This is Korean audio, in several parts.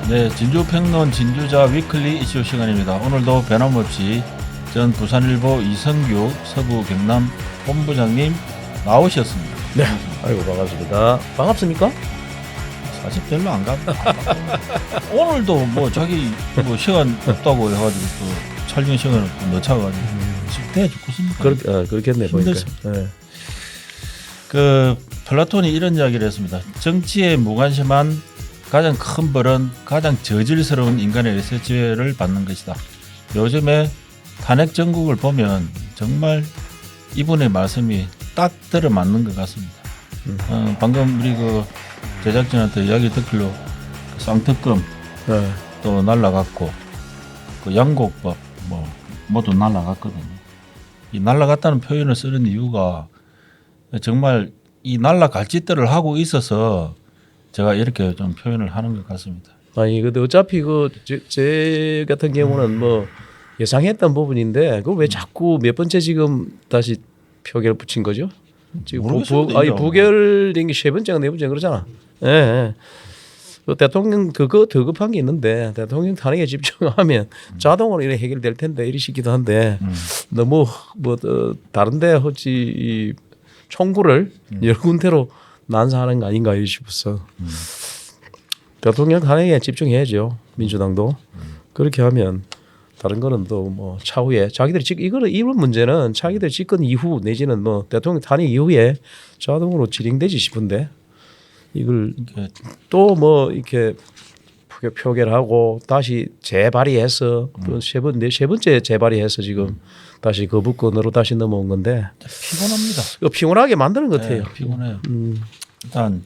네, 진주평론 진주자 위클리 이슈 시간입니다. 오늘도 변함없이 전 부산일보 이성규 서부 경남 본부장님 나오셨습니다. 네, 아이고 반갑습니다. 반갑습니까? 사실 별로 안 가. 오늘도 뭐 자기 뭐 시간 없다고 해가지고 또 촬영 시간을 또 늦춰가지고 식대 죽겠습니까? 그렇겠네 보니까. 네. 그 플라톤이 이런 이야기를 했습니다. 정치에 무관심한 가장 큰 벌은 가장 저질스러운 인간에게서 지혜를 받는 것이다. 요즘에 탄핵 정국을 보면 정말 이분의 말씀이 딱 들어맞는 것 같습니다. 방금 우리 그 제작진한테 이야기 듣기로 그 쌍특검 또 날라갔고 그 양곡법 뭐 모두 날라갔거든요. 이 날라갔다는 표현을 쓰는 이유가 정말 이 날라갈 짓들을 하고 있어서 제가 이렇게 좀 표현을 하는 것 같습니다. 아니 근데 어차피 제 같은 경우는 뭐 예상했던 부분인데 그걸 왜 자꾸 몇 번째 지금 다시 표결 붙인 거죠? 지금 부결된 게 세 번째가 네 번째 그러잖아. 예. 예. 그 대통령 그거 더 급한 게 있는데 대통령 탄핵에 집중하면 자동으로 이래 해결될 텐데 이리 싶기도 한데 너무 뭐 다른데 혹시 이 총구를 여러 군데로 난사하는 거 아닌가 싶었어. 대통령 탄핵에 집중해야죠. 민주당도 그렇게 하면 다른 거는 또 뭐 차후에 자기들이 이런 문제는 자기들 집권 이후 내지는 뭐 대통령 탄핵 이후에 자동으로 진행되지 싶은데 이걸 또 뭐 이렇게 표결하고 다시 재발의해서 세 번째 재발의해서 지금 다시 거부권으로 다시 넘어온 건데 피곤합니다. 피곤하게 만드는 것 같아요. 네, 피곤해요. 일단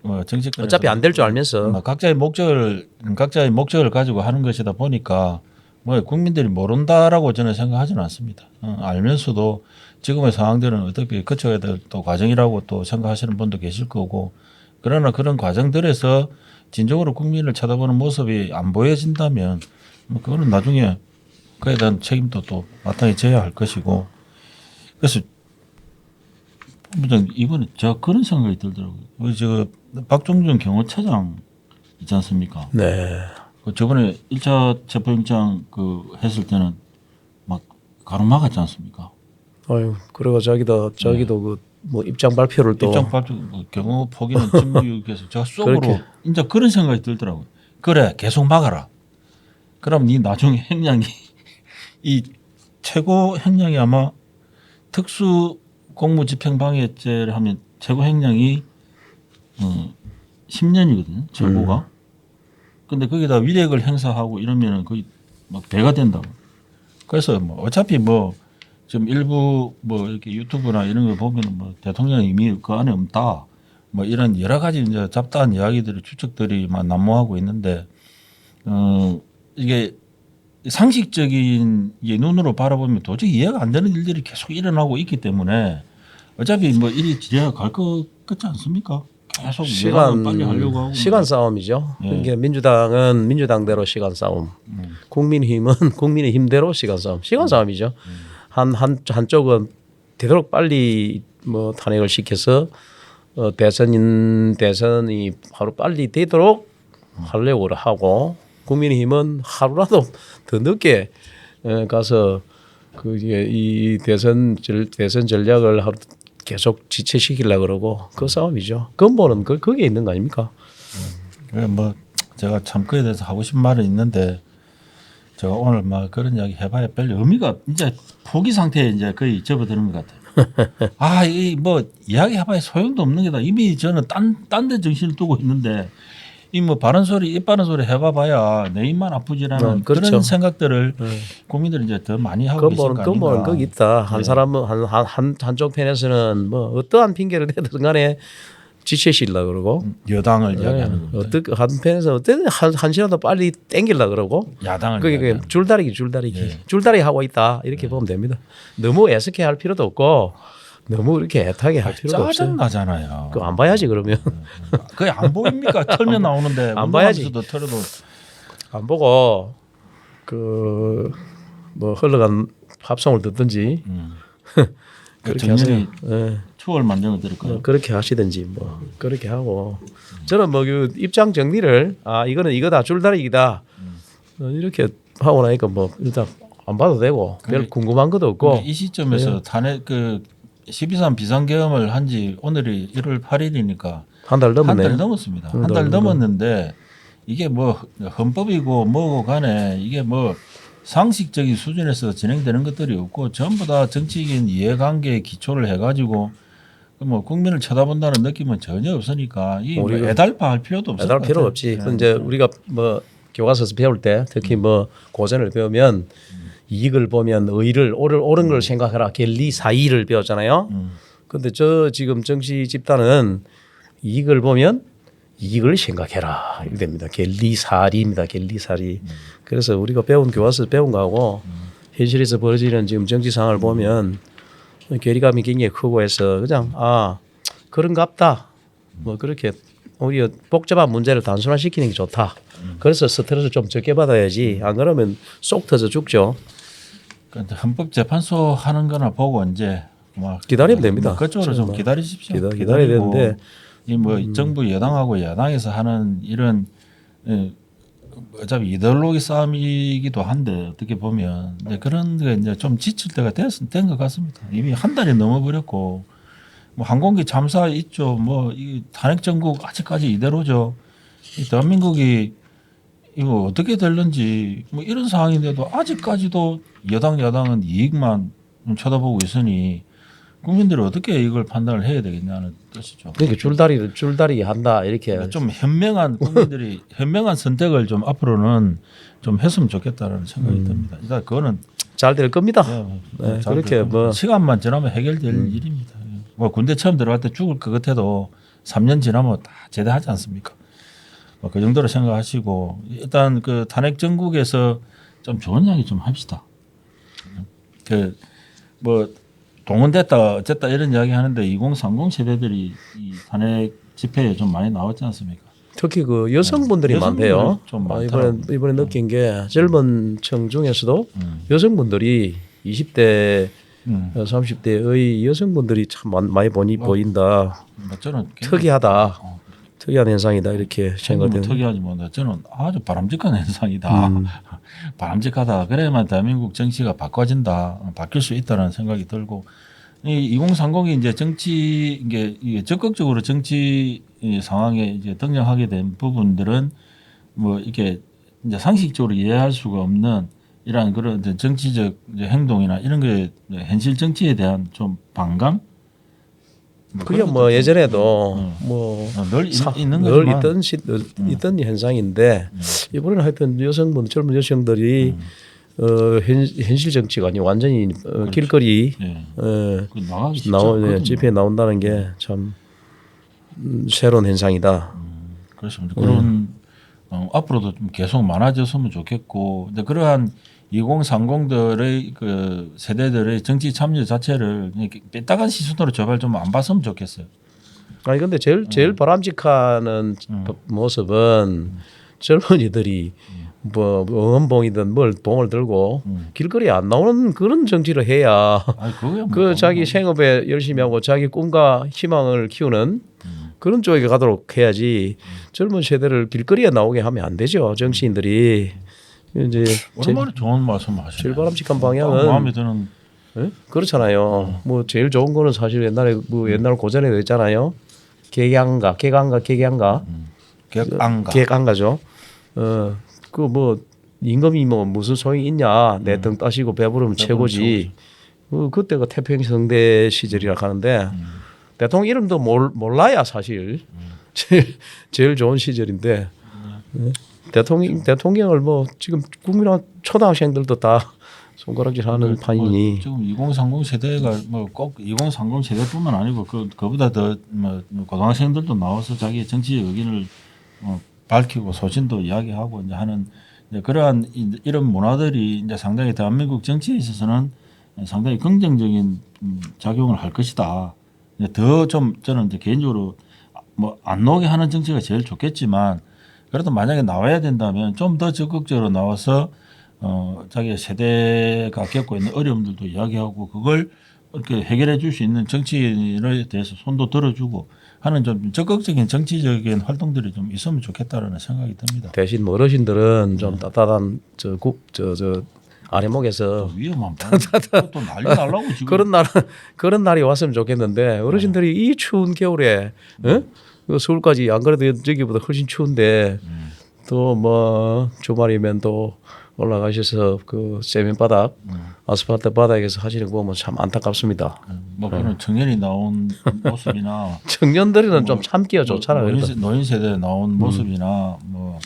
뭐 정치권 어차피 안 될 줄 알면서 각자의 목적을 가지고 하는 것이다 보니까 뭐 국민들이 모른다라고 저는 생각하지는 않습니다. 알면서도 지금의 상황들은 어떻게 거쳐야 될 또 과정이라고 또 생각하시는 분도 계실 거고 그러나 그런 과정들에서 진정으로 국민을 쳐다보는 모습이 안 보여진다면 뭐 그거는 나중에 그에 대한 책임도 또 마땅히 져야 할 것이고 그래서 이번에 제가 그런 생각이 들더라고요. 우리 저 박종준 경호처장 있지 않습니까? 네. 그 저번에 1차 체포영장 그 했을 때는 막 가로막았지 않습니까? 아유, 그래가 자기도 그 뭐 입장 발표를 또 입장 발표 뭐 경호 포기는 진무유기해서 제가 속으로 이제 그런 생각이 들더라고요. 그래 계속 막아라. 그럼 네 나중에 형량이 이 최고 형량이 아마 특수 공무집행방해죄를 하면 최고 형량이 10년이거든요. 최고가. 근데 거기다 위력을 행사하고 이러면은 거의 막 배가 된다고. 그래서 뭐 어차피 뭐 지금 일부 뭐 이렇게 유튜브나 이런 거 보면은 뭐 대통령이 이미 그 안에 없다. 뭐 이런 여러 가지 이제 잡다한 이야기들이 추측들이 막 난무하고 있는데 이게 상식적인 눈으로 바라보면 도저히 이해가 안 되는 일들이 계속 일어나고 있기 때문에 어차피 뭐 일이 지려가 갈 것 같지 않습니까? 계속 빨리 하려고 하고 시간 싸움이죠. 예. 그러니까 민주당은 민주당대로 시간 싸움, 국민의힘은 국민의힘대로 시간 싸움. 시간 싸움이죠. 한쪽은 되도록 빨리 뭐 탄핵을 시켜서 대선이 하루 빨리 되도록 하려고 하고 국민의힘은 하루라도 더 늦게 가서 이 대선 전략을 하루 계속 지체시키려고 그러고 그 싸움이죠. 근본은 거기에 있는 거 아닙니까? 뭐 제가 참 그에 대해서 하고 싶은 말은 있는데 제가 오늘 막 그런 이야기 해봐야 별로 의미가 이제 포기 상태에 이제 거의 접어드는 것 같아요. 이 뭐 이야기 해봐야 소용도 없는 게다. 이미 저는 딴 데 정신을 두고 있는데 이 뭐 바른 소리 입 바른 소리 해봐봐야 내 입만 아프지라는 그렇죠. 그런 생각들을 국민들이 이제 더 많이 하고 계신 거 아닌가. 근본은 거기 있다. 한 사람은 한쪽 편에서는 뭐 어떠한 핑계를 대든 간에 지체시키려고 그러고 여당을 이야기하는 겁니다. 한편에서 어떤 한시라도 빨리 땡기려고 그러고 야당을 그게 줄다리기 줄다리기 하고 있다 이렇게 보면 됩니다. 너무 애석해 할 필요도 없고 너무 이렇게 애타게 할 필요도 없어요. 짜증 나잖아요. 그거 안 봐야지 그러면. 그게 안 보입니까? 털면 나오는데 안 봐야지. 털어도 안 보고 그 뭐 흘러간 팝송을 듣든지 그렇게 하세요. 추월 만들어 드릴까요? 뭐 그렇게 하시든지 뭐 그렇게 하고 저는 뭐 그 입장 정리를 이거는 이거다 줄다리기다 이렇게 하고 나니까 뭐 일단 안 봐도 되고 별 궁금한 것도 없고 이 시점에서 탄핵 그 12.3 비상계엄을 한지 오늘이 1월 8일이니까 한 달 넘었네. 한 달 넘었습니다. 한 달 넘었는데 이게 뭐 헌법이고 뭐고 간에 이게 뭐 상식적인 수준에서 진행되는 것들이 없고 전부 다 정치적인 이해관계에 기초를 해가지고 뭐 국민을 쳐다본다는 느낌은 전혀 없으니까 이 뭐 애달파할 필요도 없을 것 애달 같아요. 필요 없지. 이제 우리가 뭐 교과서에서 배울 때 특히 뭐 고전을 배우면 이익을 보면 의를 옳은 걸 생각해라. 갤리사이를 배웠잖아요. 근데 저 지금 정치 집단은 이익을 보면 이익을 생각해라 이렇게 됩니다. 갤리사리입니다. 갤리사리. 그래서 우리가 배운 교과서 배운 거하고 현실에서 벌어지는 지금 정치 상황을 보면 괴리감이 굉장히 크고 해서 그냥 그런갑다. 뭐 그렇게 오히려 복잡한 문제를 단순화시키는 게 좋다. 그래서 스트레스 좀 적게 받아야지. 안 그러면 쏙 터져 죽죠. 그러니까 헌법재판소 하는 거나 보고 이제 막 기다리면 됩니다. 그쪽으로 좀 기다리십시오. 기다려야 되는데 이 뭐 정부 여당하고 야당에서 하는 이런 어차피 이데올로기 싸움이기도 한데 어떻게 보면 이제 그런 게 이제 좀 지칠 때가 된 것 같습니다. 이미 한 달이 넘어버렸고 뭐 항공기 참사 있죠. 뭐 이 탄핵 정국 아직까지 이대로죠. 이 대한민국이 이거 어떻게 될는지 뭐 이런 상황인데도 아직까지도 여당 야당은 이익만 좀 쳐다보고 있으니 국민들이 어떻게 이걸 판단을 해야 되겠냐는 뜻이죠. 그러니까 줄다리기 한다 이렇게 좀 현명한 국민들이 현명한 선택을 좀 앞으로는 좀 했으면 좋겠다라는 생각이 듭니다. 일단 그거는 잘 될 겁니다. 네, 그렇게 뭐 시간만 지나면 해결될 일입니다. 뭐 군대 처음 들어갈 때 죽을 것 같아도 3년 지나면 다 제대하지 않습니까? 뭐 그 정도로 생각하시고 일단 그 탄핵 정국에서 좀 좋은 이야기 좀 합시다. 그 뭐 동원됐다 어쨌다 이런 이야기 하는데 2030 세대들이 이 탄핵 집회에 좀 많이 나왔지 않습니까? 특히 그 여성분들이 많대요. 좀 이번에 느낀 게 젊은 층 중에서도 여성분들이 20대 30대의 여성분들이 참 많이 보인다. 저는 특이하다. 특이한 현상이다 이렇게 생각되는. 특이하지 뭐 저는 아주 바람직한 현상이다. 바람직하다. 그래야만 대한민국 정치가 바꿔진다, 바뀔 수 있다는 생각이 들고 이 2030이 이제 정치 이게 적극적으로 정치 상황에 이제 등장하게 된 부분들은 뭐 이렇게 이제 상식적으로 이해할 수가 없는 이러한 그런 정치적 행동이나 이런 게 현실 정치에 대한 좀 반감. 그게 뭐 예전에도 늘 있는 늘 거지만 있던 현상인데 이번에는 하여튼 젊은 여성들이 현실 정치가 아니고 완전히 길거리 집회에 나온다는 게 참 새로운 현상이다. 그래서 그런 앞으로도 좀 계속 많아졌으면 좋겠고, 근데 그러한 2030들의 그 세대들의 정치 참여 자체를 삐딱한 시선으로 제발 좀 안 봤으면 좋겠어요. 아니 근데 제일 바람직한 모습은 젊은이들이 뭐 응원봉이든 뭘 봉을 들고 길거리에 안 나오는 그런 정치를 해야 그 자기 생업에 열심히 하고 자기 꿈과 희망을 키우는 그런 쪽에 가도록 해야지 젊은 세대를 길거리에 나오게 하면 안 되죠. 정치인들이 이제 얼마나 좋은 말씀하시네요. 제일 바람직한 방향은 마음에 드는 그렇잖아요. 뭐 제일 좋은 거는 사실 옛날 고전에도 있잖아요. 객안가죠. 그 뭐 임금이 뭐 무슨 소용이 있냐. 내 등 따시고 배부르면 최고지. 그때가 태평성대 시절이라 하는데 대통령 이름도 몰라야 사실 제일 좋은 시절인데 대통령을 뭐 지금 국민 초등학생들도 다 손가락질하는 판이니 지금 2030 세대가 뭐 꼭 2030 세대뿐만 아니고 그보다 더 뭐 고등학생들도 나와서 자기의 정치적 의견을 밝히고 소신도 이야기하고 이제 하는 이제 그러한 이런 문화들이 이제 상당히 대한민국 정치에 있어서는 상당히 긍정적인 작용을 할 것이다. 더 좀 저는 이제 개인적으로 뭐 안 나오게 하는 정치가 제일 좋겠지만 그래도 만약에 나와야 된다면 좀 더 적극적으로 나와서 자기 세대가 겪고 있는 어려움들도 이야기하고 그걸 이렇게 해결해 줄 수 있는 정치인에 대해서 손도 들어주고 하는 좀 적극적인 정치적인 활동들이 좀 있으면 좋겠다라는 생각이 듭니다. 대신 뭐 어르신들은 좀 따뜻한 저 아래목에서 위험한 또 난리 날라고 지금. 그런 날이 왔으면 좋겠는데 어르신들이 이 추운 겨울에 그 서울까지 안 그래도 저기보다 훨씬 추운데 또 뭐 주말이면 또 올라가셔서 그 세면 바닥 아스팔트 바닥에서 하시는 거 보면 참 안타깝습니다. 뭐 그런 청년이 나온 모습이나 청년들은 좀 참기가 좋잖아요. 노인 세대에 나온 모습이나 뭐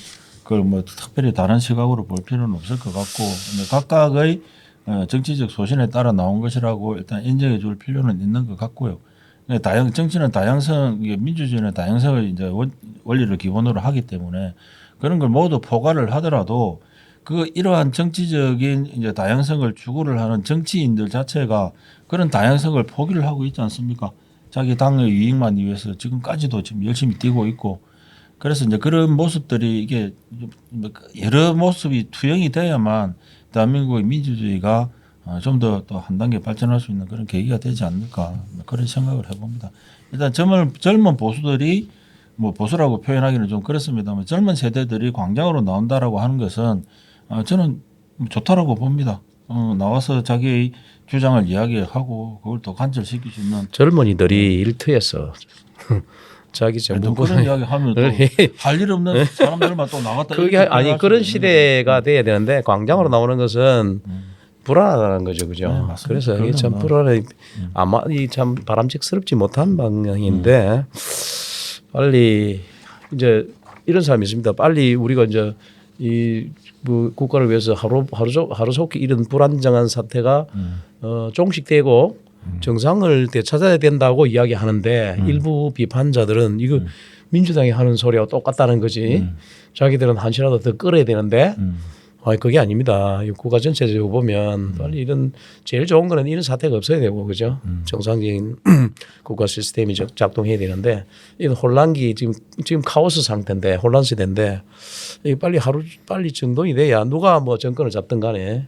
그걸 뭐 특별히 다른 시각으로 볼 필요는 없을 것 같고 각각의 정치적 소신에 따라 나온 것이라고 일단 인정해 줄 필요는 있는 것 같고요. 정치는 다양성, 민주주의는 다양성을 이제 원리를 기본으로 하기 때문에 그런 걸 모두 포괄을 하더라도 그 이러한 정치적인 이제 다양성을 추구를 하는 정치인들 자체가 그런 다양성을 포기를 하고 있지 않습니까? 자기 당의 이익만 위해서 지금까지도 지금 열심히 뛰고 있고 그래서 이제 그런 모습들이 이게 여러 모습이 투영이 돼야만 대한민국의 민주주의가 좀 더 또 한 단계 발전할 수 있는 그런 계기가 되지 않을까 그런 생각을 해봅니다. 일단 젊은 보수들이 뭐 보수라고 표현하기는 좀 그렇습니다만 젊은 세대들이 광장으로 나온다라고 하는 것은 저는 좋다라고 봅니다. 나와서 자기의 주장을 이야기하고 그걸 또 관철시킬 수 있는 젊은이들이 일터에서 자기 정부 그런 이야기 하면 할 일 없는 사람들만 또 나갔다. 그게 아니 그런 시대가 돼야 되는데 광장으로 나오는 것은 불안하다는 거죠, 그죠? 네, 맞습니다. 그래서 이게 참 불안해. 아마 이 참 바람직스럽지 못한 방향인데 빨리 이제 이런 사람이 있습니다. 빨리 우리가 이제 이 뭐 국가를 위해서 하루속히 이런 불안정한 사태가 종식되고 정상을 되찾아야 된다고 이야기하는데 일부 비판자들은 이거 민주당이 하는 소리와 똑같다는 거지. 자기들은 한시라도 더 끌어야 되는데 그게 아닙니다. 국가 전체적으로 보면 빨리 이런 제일 좋은 거는 이런 사태가 없어야 되고 그죠. 정상적인 국가 시스템이 작동해야 되는데 이런 혼란기 지금 카오스 상태인데 혼란 시대인데 이게 빨리 정돈이 돼야 누가 뭐 정권을 잡든 간에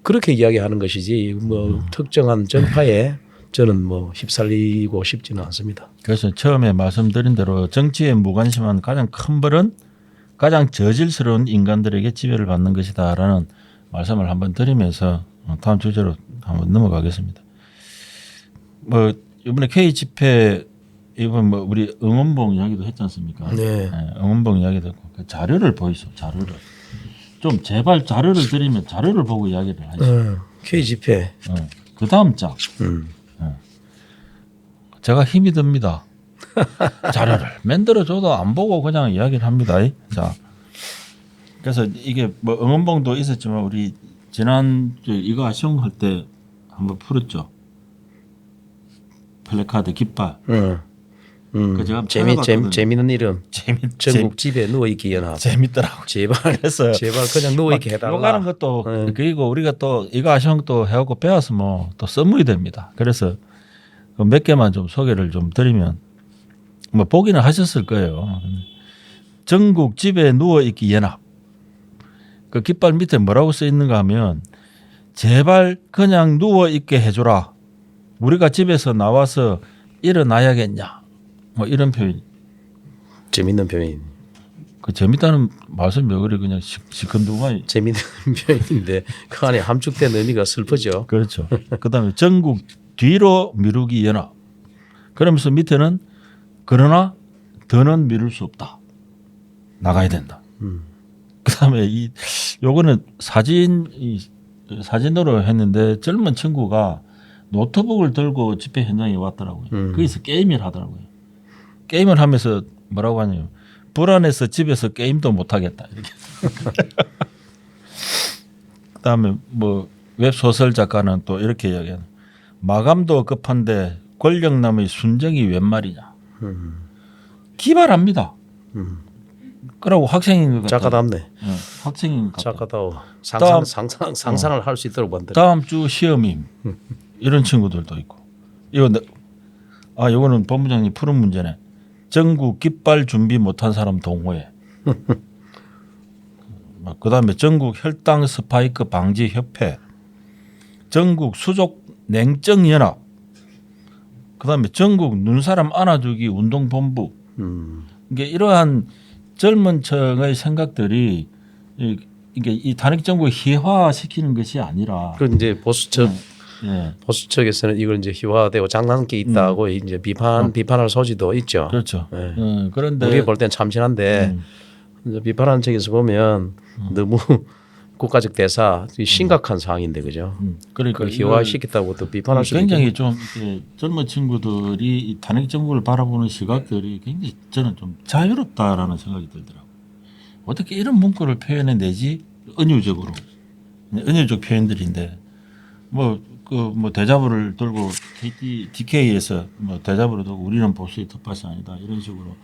그렇게 이야기하는 것이지 뭐 특정한 정파에 저는 뭐 휩쓸리고 싶지는 않습니다. 그래서 처음에 말씀드린 대로 정치에 무관심한 가장 큰 벌은 가장 저질스러운 인간들에게 지배를 받는 것이다라는 말씀을 한번 드리면서 다음 주제로 한번 넘어가겠습니다. 뭐 이번에 K 집회 이번 뭐 우리 응원봉 이야기도 했지 않습니까? 네. 응원봉 이야기도 했고 그 자료를 보이소. 자료를 좀 제발 자료를 드리면 자료를 보고 이야기를 하시죠. K 집회. 그 다음 장. 제가 힘이 듭니다. 자료를 만들어줘도 안 보고 그냥 이야기를 합니다. 자, 그래서 이게 뭐 응원봉도 있었지만 우리 지난 이거 아시옹 할 때 한번 풀었죠. 플래카드 깃발. 그 제가 재미있는 이름. 전국 집에 누워 있기 연합. 재밌더라고. 제발 그냥 누워 있게 해달라. 요가는 것도 그리고 우리가 또 이거 아시옹 또 해갖고 배웠으면 또 선물이 됩니다. 그래서 몇 개만 좀 소개를 좀 드리면. 뭐 보기는 하셨을 거예요. 전국 집에 누워 있기 연합. 그 깃발 밑에 뭐라고 써 있는가 하면 제발 그냥 누워 있게 해줘라. 우리가 집에서 나와서 일어나야겠냐. 뭐 이런 표현. 재밌는 표현. 그 재밌다는 말씀이 왜 그래 그냥 시큰둥하니. 재밌는 표현인데 그 안에 함축된 의미가 슬프죠. 그렇죠. 그다음에 전국 뒤로 미루기 연합. 그러면서 밑에는 그러나 더는 미룰 수 없다. 나가야 된다. 그다음에 요거는 사진으로 했는데 젊은 친구가 노트북을 들고 집회 현장에 왔더라고요. 거기서 게임을 하더라고요. 게임을 하면서 뭐라고 하냐면 불안해서 집에서 게임도 못 하겠다. 이렇게. 그다음에 뭐 웹소설 작가는 또 이렇게 이야기하는 마감도 급한데 권력남의 순정이 웬 말이냐. 기발합니다. 그러고 학생인 것 같아요. 작가답네. 학생인 것 같아요. 작가다워. 상상을 할 수 있도록 만들. 다음 주 시험임. 이런 친구들도 있고. 이거는 본부장님 푸른 문제네. 전국 깃발 준비 못한 사람 동호회. 그다음에 전국 혈당 스파이크 방지 협회. 전국 수족 냉정연합, 그다음에 전국 눈사람 안아주기 운동본부. 이게 이러한 젊은 층의 생각들이 이게 이 단핵 정부 희화시키는 것이 아니라 그 이제 보수 측 예. 보수 측에서는 이걸 이제 희화되고 장난기 있다고 이제 비판할 소지도 있죠. 그렇죠. 네. 그런데 우리가 볼 땐 참신한데 이제 비판하는 측에서 보면 너무 국가적 대사 심각한 사항인데 그죠? 그러니까 그걸 희화시켰다고 또 비판할 수도 굉장히 있겠네요. 좀 이렇게 젊은 친구들이 이 단핵 정부를 바라보는 시각들이 굉장히 저는 좀 자유롭다라는 생각이 들더라고요. 어떻게 이런 문구를 표현해내지? 은유적으로, 은유적 표현들인데 뭐 대자보를 들고 DK에서 뭐 대자보를 들고 우리는 보수의 텃밭이 아니다 이런 식으로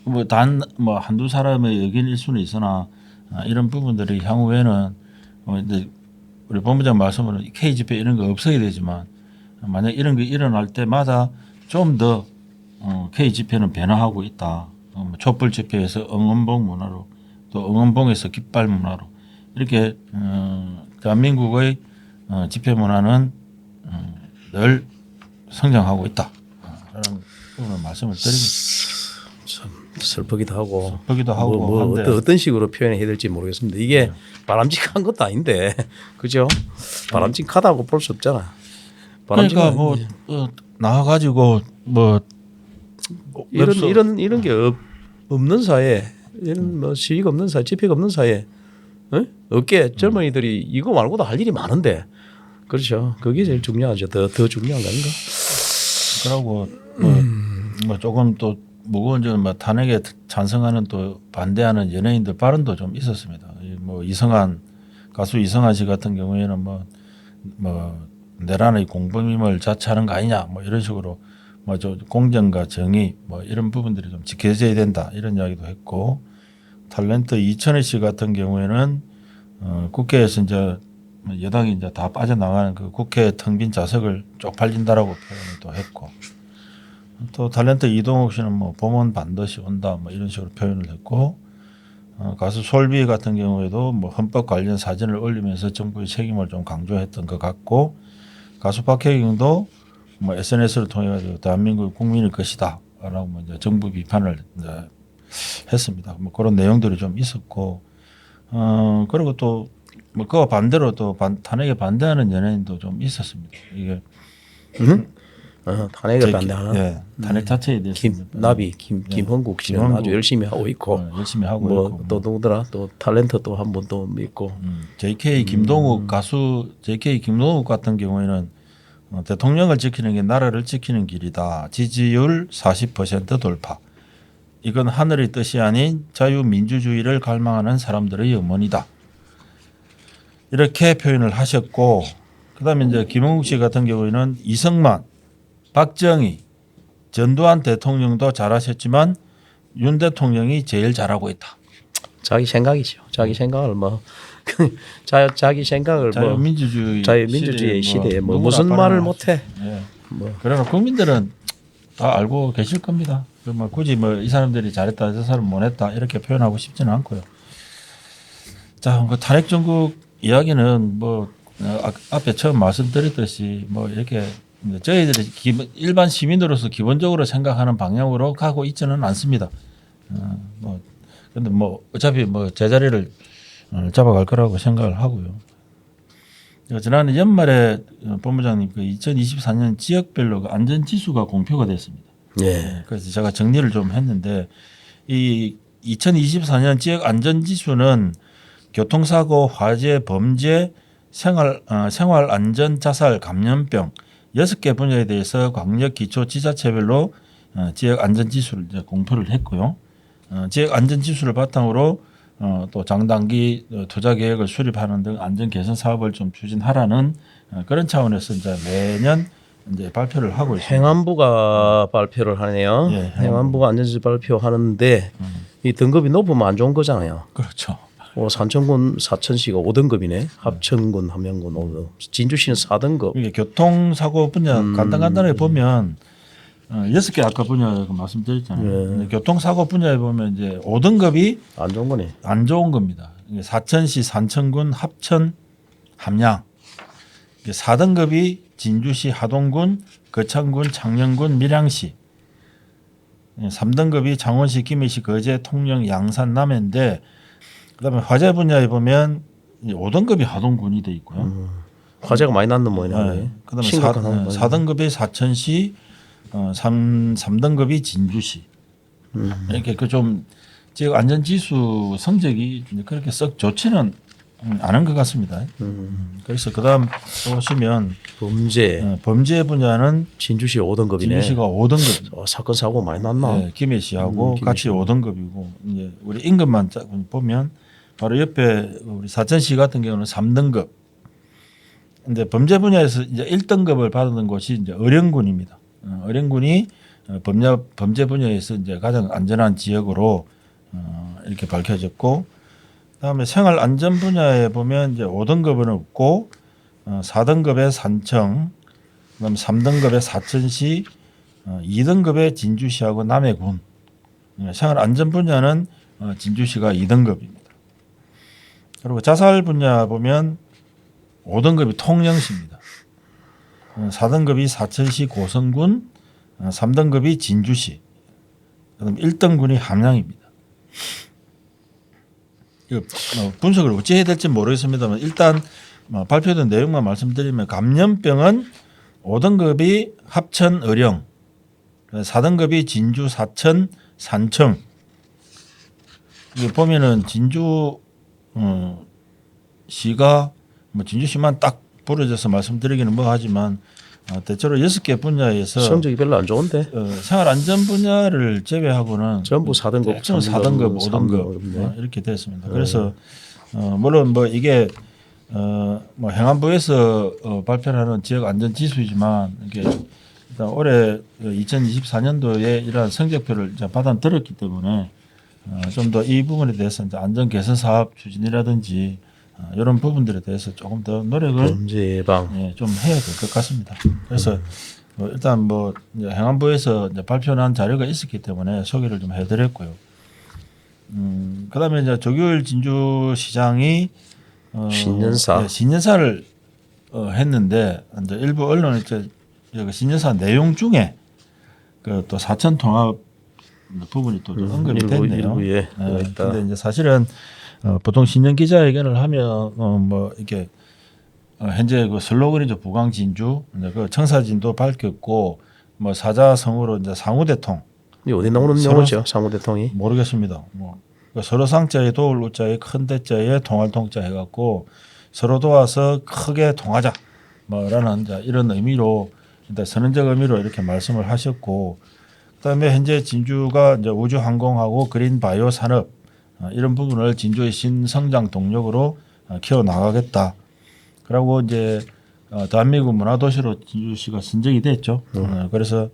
뭐 한두 사람의 의견일 수는 있으나 이런 부분들이 향후에는 이제 우리 본부장 말씀으로 K 집회 이런 거 없어야 되지만 만약 이런 게 일어날 때마다 좀 더 K 집회는 변화하고 있다. 촛불 집회에서 응원봉 문화로 또 응원봉에서 깃발 문화로 이렇게 대한민국의 집회 문화는 늘 성장하고 있다. 라는 부분을 말씀을 드리겠습니다. 참 슬프기도 하고 슬프기도 하고 뭐 한데 어떤 식으로 표현해야 될지 모르겠습니다. 이게 바람직한 것도 아닌데 그죠? 바람직하다고 볼 수 없잖아. 그러니까 뭐 나와가지고 뭐 이런 게 없는 사회, 이런 뭐 시위가 없는 사회, 집회가 없는 사회, 없게 젊은이들이 이거 말고도 할 일이 많은데 그렇죠. 그게 제일 중요하죠. 더 중요한 거 아닌가? 그러고 뭐 조금 또 무거운 점은 뭐 탄핵에 찬성하는 또 반대하는 연예인들 발언도 좀 있었습니다. 뭐 이성한 가수 이성한 씨 같은 경우에는 뭐 내란의 공범임을 자처하는 거 아니냐 뭐 이런 식으로 뭐 저 공정과 정의 뭐 이런 부분들이 좀 지켜져야 된다 이런 이야기도 했고 탤런트 이천희 씨 같은 경우에는 국회에서 이제 여당이 이제 다 빠져나가는 그 국회 텅 빈 좌석을 쪽팔린다라고 표현을 또 했고 또 탤런트 이동욱 씨는 뭐 봄은 반드시 온다 뭐 이런 식으로 표현을 했고 가수 솔비 같은 경우에도 뭐 헌법 관련 사진을 올리면서 정부의 책임을 좀 강조했던 것 같고 가수 박혜경도 뭐 SNS를 통해 가지고 대한민국 국민의 것이다라고 뭐 이제 정부 비판을 이제 했습니다. 뭐 그런 내용들이 좀 있었고 그리고 또 뭐 그와 반대로 또 탄핵에 반대하는 연예인도 좀 있었습니다. 이게 탄핵에 반대하는 예, 탄핵 자체에 대해서 김헌국 씨는 김헌국. 아주 열심히 하고 있고 열심히 하고 뭐 있고 또 누구더라 또 탤런트 또 한 분 또 있고 JK 김동욱 가수 JK 김동욱 같은 경우에는 대통령을 지키는 게 나라를 지키는 길이다. 지지율 40% 돌파. 이건 하늘의 뜻이 아닌 자유민주주의를 갈망하는 사람들의 염원이다. 이렇게 표현을 하셨고 그다음에 이제 김홍국 씨 같은 경우에는 이승만, 박정희, 전두환 대통령도 잘하셨지만 윤 대통령이 제일 잘하고 있다. 자기 생각이죠. 자기 생각을 뭐 자기 생각을 자유민주주의 자유민주주의 시대에 뭐 누구나 무슨 빠르나. 말을 못해. 예. 뭐 그러나 국민들은 다 알고 계실 겁니다. 뭐 굳이 뭐 이 사람들이 잘했다, 저 사람 못했다 이렇게 표현하고 싶지는 않고요. 자, 그 탄핵 정국 이야기는 뭐 앞에 처음 말씀드렸듯이 뭐 이렇게 저희들이 일반 시민으로서 기본적으로 생각하는 방향으로 가고 있지는 않습니다. 뭐 근데 뭐 어차피 뭐 제자리를 잡아갈 거라고 생각을 하고요. 지난해 연말에 본부장님 그 2024년 지역별로 그 안전지수가 공표가 됐습니다. 예. 그래서 제가 정리를 좀 했는데 이 2024년 지역 안전지수는 교통사고, 화재, 범죄, 생활 안전, 자살, 감염병 6개 분야에 대해서 광역, 기초, 지자체별로 지역 안전지수를 이제 공표를 했고요. 지역 안전지수를 바탕으로 또 장단기 투자 계획을 수립하는 등 안전 개선 사업을 좀 추진하라는 그런 차원에서 이제 매년 이제 발표를 하고 있습니다. 행안부가 발표를 하네요. 예, 행안부가 안전지수 발표하는데 이 등급이 높으면 안 좋은 거잖아요. 그렇죠. 산청군 사천시가 5등급이네. 합천군, 함양군 5등. 진주시는 4등급. 이게 교통사고 분야 간단하게 보면 6개 아까 분야 말씀드렸잖아요. 교통사고 분야에 보면 이제 5등급이 안 좋은 거네. 안 좋은 겁니다. 사천시, 산청군, 합천, 함양. 4등급이 진주시, 하동군, 거창군, 창녕군, 밀양시. 3등급이 창원시, 김해시, 거제, 통영, 양산, 남해인데 그다음에 화재 분야에 보면 5등급이 하동군이 돼 있고요. 화재가 많이 났는 모양이네. 네. 그다음에 심각한 상황. 4등급이 사천시, 3등급이 진주시. 이렇게 그 좀 지역 안전 지수 성적이 그렇게 썩 좋지는 않은 것 같습니다. 그래서 그다음 보시면 범죄 분야는 진주시 5등급이네. 진주시가 5등급. 사건 사고 많이 났나? 네, 김해시하고 같이 5등급이고 이제 우리 임금만 보면 바로 옆에 우리 사천시 같은 경우는 3등급. 근데 범죄 분야에서 이제 1등급을 받는 곳이 이제 어령군입니다. 어령군이 범죄 분야에서 이제 가장 안전한 지역으로 이렇게 밝혀졌고, 그다음에 생활 안전 분야에 보면 이제 5등급은 없고 4등급의 산청, 그다음 3등급의 사천시, 2등급의 진주시하고 남해군. 생활 안전 분야는 진주시가 2등급입니다. 그리고 자살 분야 보면 5등급이 통영시입니다. 4등급이 사천시 고성군, 3등급이 진주시, 그다음 1등군이 함양입니다. 이거 분석을 어찌 해야 될지 모르겠습니다만 일단 발표된 내용만 말씀드리면 감염병은 5등급이 합천, 어령, 4등급이 진주, 사천, 산청. 이거 보면은 진주 시가 뭐 진주시만 딱 부러져서 말씀드리기는 뭐 하지만 대체로 6개 분야에서 성적이 별로 안 좋은데. 생활 안전 분야를 제외하고는 전부 4등급, 4등급, 5등급 이렇게 됐습니다. 그래서 물론 뭐 이게 뭐 행안부에서 발표하는 지역 안전 지수이지만 이게 일단 올해 2024년도에 이러한 성적표를 이제 받아들였기 때문에 좀 더 이 부분에 대해서 이제 안전 개선 사업 추진이라든지 이런 부분들에 대해서 조금 더 노력을 범죄 예방 좀 해야 될 것 같습니다. 그래서 일단 뭐 이제 행안부에서 이제 발표한 자료가 있었기 때문에 소개를 좀 해드렸고요. 그다음에 이제 조규일 진주시장이 신년사를 했는데 이제 일부 언론에 이제 신년사 내용 중에 그 또 사천 통합 부분이 또 좀 언급이 됐네요. 그런데 이제 사실은 보통 신년 기자회견을 하면 뭐 이렇게 현재 그 슬로건이죠. 부강 진주, 이제 그 청사진도 밝혔고 뭐 사자성어로 이제 상우대통. 이 어디 나오는 용어죠? 상우대통이? 모르겠습니다. 뭐 서로 상자에 도울 우자에 큰 대자에 통할 통자 해갖고 서로 도와서 크게 통하자 뭐라는 이제 이런 의미로 일단 선언적 의미로 이렇게 말씀을 하셨고, 그다음에 현재 진주가 이제 우주항공하고 그린 바이오 산업 이런 부분을 진주의 신성장 동력으로 키워 나가겠다. 그리고 이제 대한민국 문화도시로 진주시가 선정이 됐죠. 그래서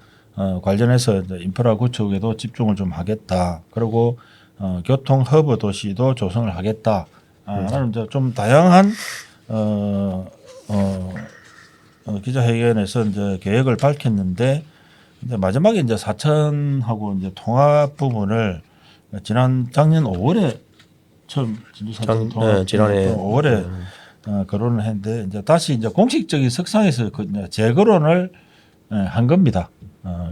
관련해서 이제 인프라 구축에도 집중을 좀 하겠다. 그리고 교통 허브 도시도 조성을 하겠다. 라는 이제 좀 다양한 기자회견에서 이제 계획을 밝혔는데, 이제 마지막에 이제 사천하고 이제 통합 부분을 작년 5월에 처음 진주 사천 통합 지난해 5월에 거론을 했는데 이제 다시 이제 공식적인 석상에서 재거론을 한 겁니다.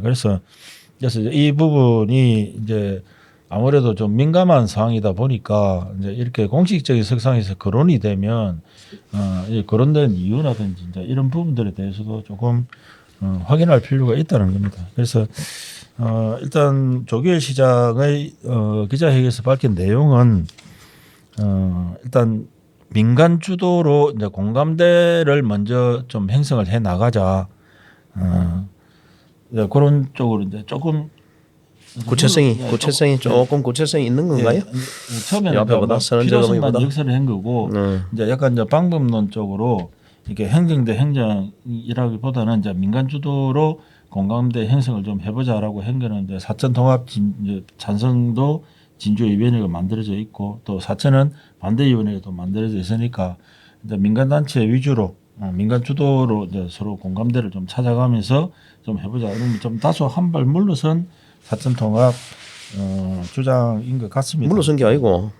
그래서 이 부분이 이제 아무래도 좀 민감한 상황이다 보니까 이제 이렇게 공식적인 석상에서 거론이 되면 거론된 이유라든지 이제 이런 부분들에 대해서도 조금 확인할 필요가 있다는 겁니다. 그래서 일단 조규일 시장의 기자회견에서 밝힌 내용은 일단 민간 주도로 이제 공감대를 먼저 좀 형성을 해 나가자. 그런 쪽으로 이제 조금 구체성이 조금 구체성이 있는 건가요? 처음에는 앞에보다 필요성만 역설을 한 거고 이제 약간 이제 방법론 쪽으로 이렇게 행정 대 행정이라기보다는 이제 민간 주도로 공감대 형성을 좀 해보자라고 한 거는 이제 사천 통합 찬성도 진주위원회가 만들어져 있고 또 사천은 반대위원회가 만들어져 있으니까 이제 민간 단체 위주로 민간 주도로 이제 서로 공감대를 좀 찾아가면서 좀 해보자. 이러면 좀 다소 한 발 물러선 사천 통합 주장인 것 같습니다. 물러선 게 아니고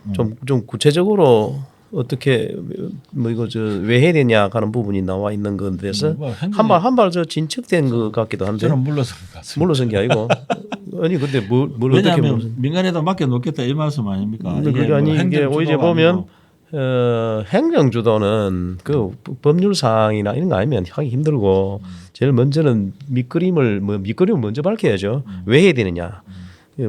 좀 구체적으로 어떻게 뭐 이거 저 왜 해야 되냐 하는 부분이 나와 있는 건데서 뭐 한 발 저 진척된 것 같기도 한데 저는 물러선 것 같습니다. 물러선 게 아니고 아니 근데 뭘 어떻게 왜냐하면 민간에다 맡겨 놓겠다 이 말씀 아닙니까? 그게 뭐 아니 이게 행정 오히려 주도가 보면 아니고. 행정 주도는 그 법률상이나 이런 거 아니면 하기 힘들고 제일 먼저는 밑그림을 먼저 밝혀야죠. 왜 해야 되느냐?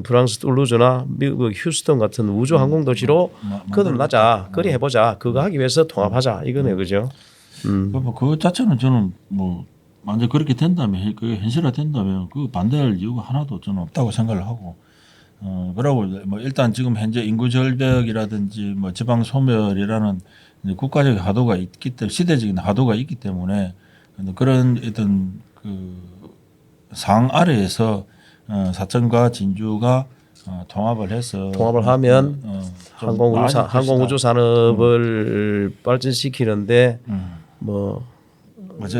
프랑스 툴루즈나 미국 휴스턴 같은 우주 항공 도시로 거듭나자, 그리 해보자. 그거 하기 위해서 통합하자 이거네, 그죠? 그 자체는 저는 뭐 만약 그렇게 된다면 그 현실화 된다면 그 반대할 이유가 하나도 저는 없다고 생각을 하고. 그러고 뭐 일단 지금 현재 인구 절벽이라든지 뭐 지방 소멸이라는 이제 국가적 하도가 있기 때문에 시대적인 하도가 있기 때문에 그런 어떤 그 상 아래에서 사천과 진주가 통합을 해서 통합을 하면 항공우주 산업을 발전시키는데 뭐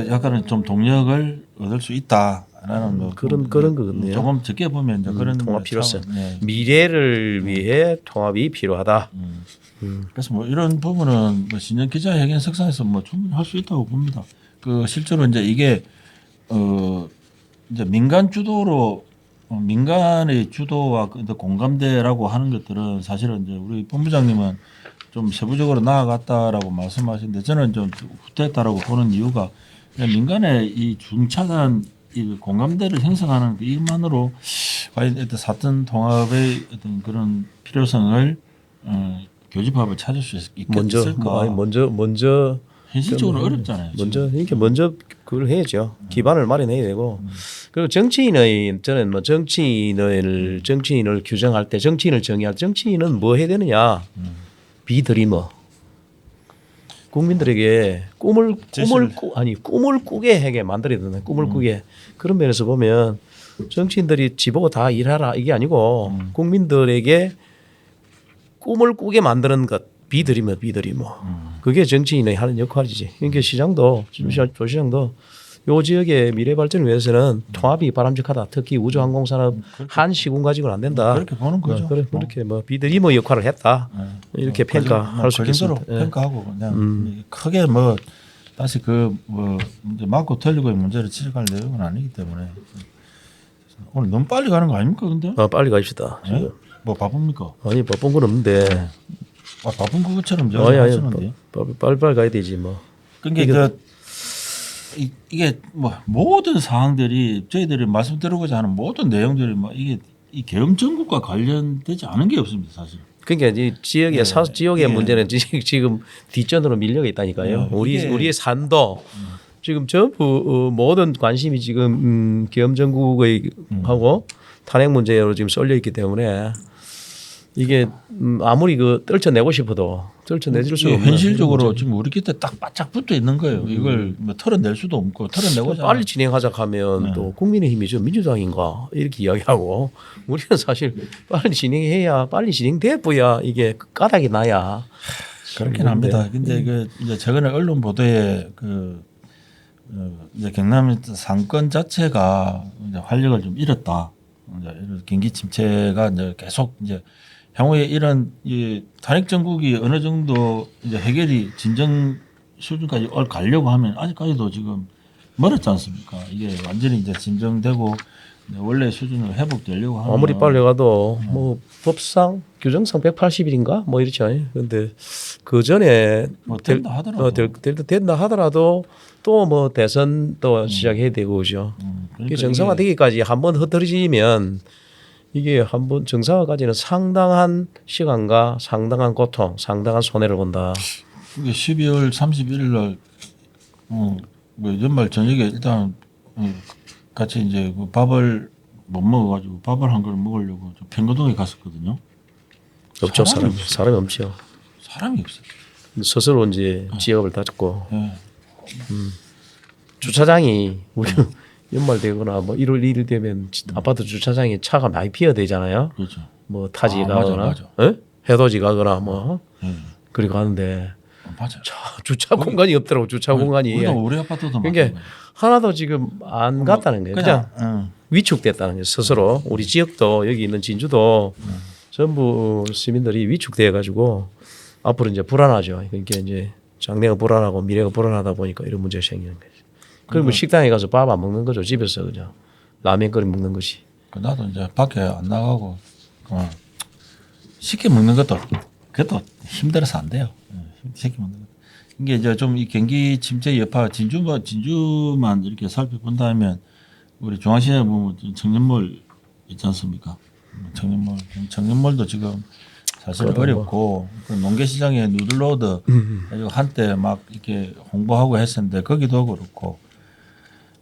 약간은 좀 동력을 얻을 수 있다라는 뭐 그런 거겠네요. 조금 적게 보면 이제 그런 통합 필요성, 네. 미래를 위해 통합이 필요하다. 그래서 뭐 이런 부분은 뭐 신년 기자회견 석상에서 뭐 충분히 할 수 있다고 봅니다. 그 실제로 이제 이게 이제 민간 주도로 민간의 주도와 공감대라고 하는 것들은 사실은 이제 우리 본부장님은 좀 세부적으로 나아갔다라고 말씀하시는데 저는 좀 후퇴했다라고 보는 이유가 그냥 민간의 이 중차단 이 공감대를 형성하는 이것만으로 과연 어떤 사전 통합의 어떤 그런 필요성을 교집합을 찾을 수 있겠을까? 먼저 현실적으로 어렵잖아요. 먼저 그걸 해야죠. 기반을 마련해야 되고 그리고 저는 뭐 정치인을 규정할 때 정치인은 뭐 해야 되느냐? 비드리머. 국민들에게 꿈을 꾸게 하게 만들어야 된다. 꿈을 꾸게. 그런 면에서 보면 정치인들이 지보고 다 일하라 이게 아니고 국민들에게 꿈을 꾸게 만드는 것. 비드리머. 그게 정치인의 하는 역할이지. 그러니까 시장도 조시장도 요 지역의 미래 발전을 위해서는 통합이 바람직하다. 특히 우주항공산업 한 시군 가지고는 안 된다. 그렇게 보는 거죠. 그렇게 뭐 비드리머 역할을 했다. 이렇게 평가할 수 있습니다. 평가하고 그냥 크게 뭐 다시 그 뭐 이제 맞고 틀리고의 문제를 지적할 내용은 아니기 때문에 오늘 너무 빨리 가는 거 아닙니까, 근데? 빨리 가십시다. 네? 뭐 바쁩니까? 아니 바쁜 건 없는데. 바쁜 것처럼 하시는데. 빨리 가야 되지 뭐. 그러니까 이게 뭐 모든 사항들이 저희들이 말씀드리고자 하는 모든 내용들이 뭐 이게 이 계엄 정국과 관련되지 않은 게 없습니다, 사실. 그러니까 이 지역의 문제는 지금 뒷전으로 밀려 있다니까요. 우리의 산도 지금 전부 모든 관심이 지금 계엄 정국의 하고 탄핵 문제로 지금 쏠려 있기 때문에. 이게 아무리 그 떨쳐내고 싶어도 떨쳐내질 수 없는 현실적으로 지금 우리 곁에 딱 바짝 붙어 있는 거예요. 이걸 뭐 털어낼 수도 없고 털어내고자 빨리 진행하자 하면 또 국민의힘이 저 민주당인가 이렇게 이야기하고 우리는 사실 빨리 진행해야 빨리 진행돼야 이게 까닭이 나야 그렇긴 합니다. 근데 그 이제 최근에 언론 보도에 그 이제 경남 상권 자체가 이제 활력을 좀 잃었다. 이제 경기 침체가 이제 계속 이제 향후에 이런 이 탄핵 정국이 어느 정도 이제 해결이 진정 수준까지 가려고 하면 아직까지도 지금 멀었지 않습니까? 이게 완전히 이제 진정되고 원래 수준으로 회복되려고 하면 아무리 빨리 가도 뭐 법상 규정상 180일인가 뭐 이렇지 않아요? 근데 그 전에 뭐 된다 하더라도 또 뭐 대선 또 시작해야 되고 그죠? 그러니까 정상화되기까지 한번 흐트러지면 이게 한번 정상화까지는 상당한 시간과 상당한 고통, 상당한 손해를 본다. 이게 12월 31일 날 뭐 연말 저녁에 일단 같이 이제 그 밥을 못 먹어가지고 밥을 한 그릇 먹으려고 좀 평거동에 갔었거든요. 없죠. 사람이 없죠. 사람이 없어요. 스스로 이제 지역을 닫고 네. 주차장이 우리 연말 되거나 뭐 1월 1일 되면 아파트 주차장에 차가 많이 피어되잖아요. 그렇죠. 뭐 타지 가거나 해돋이 가거나 뭐 그리 가는데 맞아. 주차 공간이 없더라고. 주차 공간이. 우리 아파트도 그러니까 하나도 지금 안 갔다는 거예요. 그냥 위축됐다는 거예요. 스스로 우리 지역도 여기 있는 진주도 전부 시민들이 위축돼 가지고 앞으로 이제 불안하죠. 그러니까 이제 장래가 불안하고 미래가 불안하다 보니까 이런 문제가 생기는 거죠. 그리고 식당에 가서 밥 안 먹는 거죠. 집에서 그냥 라면 끓여 먹는 것이. 나도 이제 밖에 안 나가고 쉽게 먹는 것도 그것도 힘들어서 안 돼요. 쉽게 먹는 것. 이게 이제 좀 이 경기 침체 여파 진주만 이렇게 살펴본다면 우리 중앙시장에 보면 청년몰 있지 않습니까? 청년몰도 지금 사실 어렵고 그 농계시장에 누들로드 가지고 한때 막 이렇게 홍보하고 했었는데 거기도 그렇고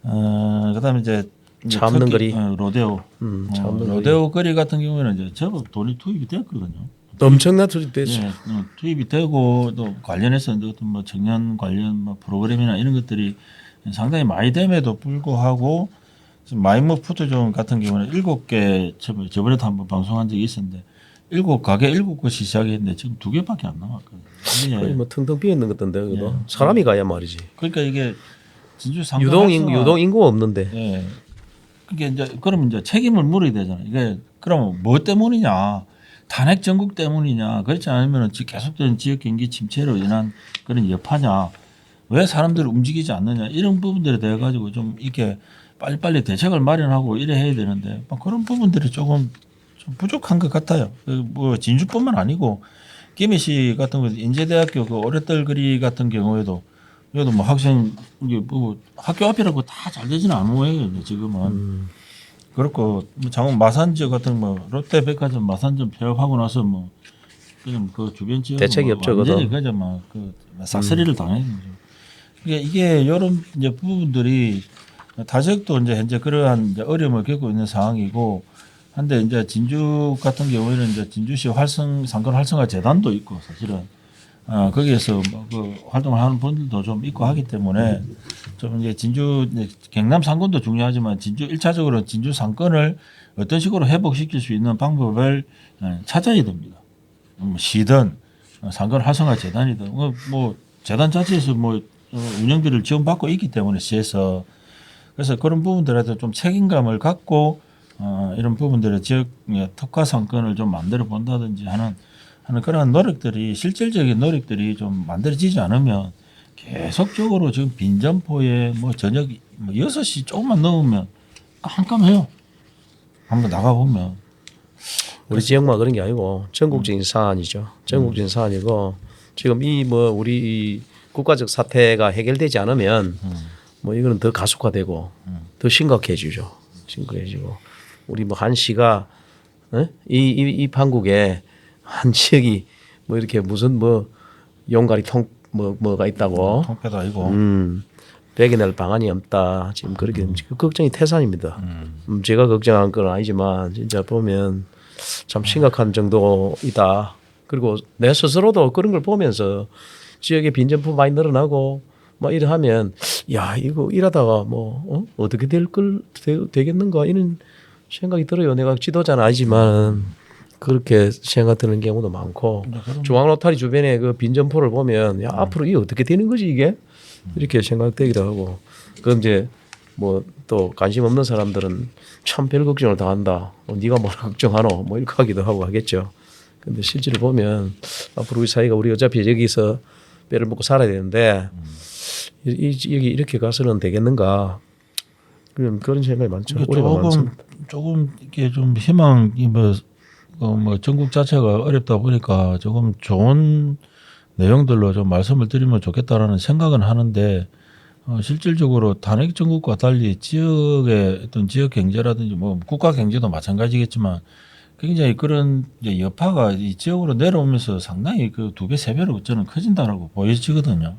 그다음에 이제 참는 거리 로데오 로데오 거리 같은 경우에는 이제 제법 돈이 투입이 됐거든요. 엄청난 투입됐죠. 예, 투입이 되고 또 관련해서 어떤 뭐 청년 관련 뭐 프로그램이나 이런 것들이 상당히 많이 됨에도 불구하고 지금 마이모 푸드존 같은 경우는 7개 저번에도 한번 방송한 적이 있었는데 7가게 7곳이 시작했는데 지금 2개밖에 안 남았거든요. 거의 뭐 텅텅 비어 있는 것던데 그도 사람이 가야 말이지. 그러니까 이게 진주 상권 유동 인구가 없는데. 예. 그러니까 이제 그러면 이제 책임을 물어야 되잖아요. 이게 그러면 뭐 때문이냐? 탄핵 정국 때문이냐? 그렇지 않으면 계속되는 지역 경기 침체로 인한 그런 여파냐? 왜 사람들이 움직이지 않느냐? 이런 부분들에 대해 가지고 좀 이렇게 빨리빨리 대책을 마련하고 이래 해야 되는데 뭐 그런 부분들이 조금 좀 부족한 것 같아요. 뭐 진주뿐만 아니고 김해시 같은 거 인제대학교 그 오랫떨거리 같은 경우에도 여기도 뭐 학생 이게 뭐 학교 앞이라고 다 잘 되지는 않은 모양이에요 지금은. 그렇고 뭐 장원 마산 지역 같은 뭐 롯데백화점 마산점 폐업하고 나서 뭐 그냥 그 주변 지역 대책이 없죠, 완전히 그저 막그 싹쓸이를 당했는 거죠. 이게 이런 이제 부분들이 다적도 이제 현재 그러한 이제 어려움을 겪고 있는 상황이고 한데 이제 진주 같은 경우에는 이제 진주시 상권 활성화 재단도 있고 사실은 거기에서 뭐그 활동을 하는 분들도 좀 있고 하기 때문에 좀 이제 진주 경남 상권도 중요하지만 진주 1차적으로 진주 상권을 어떤 식으로 회복시킬 수 있는 방법을 찾아야 됩니다. 시든 상권 활성화 재단이든 뭐 재단 자체에서 뭐 운영비를 지원받고 있기 때문에 시에서 그래서 그런 부분들에도 좀 책임감을 갖고 이런 부분들의 지역 특화 상권을 좀 만들어 본다든지 하는 그런 노력들이 실질적인 노력들이 좀 만들어지지 않으면 계속적으로 지금 빈점포에 뭐 저녁 뭐 6시 조금만 넘으면 깜깜해요. 한번 나가보면. 우리 지역만 그런 게 아니고 전국적인 사안이죠. 전국적인 사안이고 지금 이 뭐 우리 이 국가적 사태가 해결되지 않으면 뭐 이거는 더 가속화되고 더 심각해지죠. 심각해지고 우리 뭐 한 시가 이 판국에 한 지역이 뭐 이렇게 무슨 뭐 용가리 뭐가 있다고 통폐도 아니고 배겨낼 방안이 없다. 지금 그렇게 걱정이 태산입니다. 제가 걱정한 건 아니지만 진짜 보면 참 심각한 정도이다. 그리고 내 스스로도 그런 걸 보면서 지역에 빈점포 많이 늘어나고 막 이래 하면 야 이거 일하다가 뭐 어떻게 되겠는가 이런 생각이 들어요. 내가 지도자는 아니지만 그렇게 생각 드는 경우도 많고 중앙 로타리 주변에 그 빈점포를 보면 야 앞으로 이게 어떻게 되는 거지 이게 이렇게 생각되기도 하고 그럼 이제 뭐 또 관심 없는 사람들은 참 별 걱정을 다 한다. 네가 뭐라 걱정하노 뭐 이렇게 하기도 하고 하겠죠. 근데 실제로 보면 앞으로 우리 사회가 우리 어차피 여기서 뼈를 먹고 살아야 되는데 여기 이렇게 가서는 되겠는가 그런 생각이 많죠. 조금 이게 좀 희망이 뭐 전국 자체가 어렵다 보니까 조금 좋은 내용들로 좀 말씀을 드리면 좋겠다라는 생각은 하는데 실질적으로 탄핵 정국과 달리 지역의 어떤 지역 경제라든지 뭐 국가 경제도 마찬가지겠지만 굉장히 그런 이제 여파가 이 지역으로 내려오면서 상당히 그 2배, 3배로 저는 커진다라고 보여지거든요.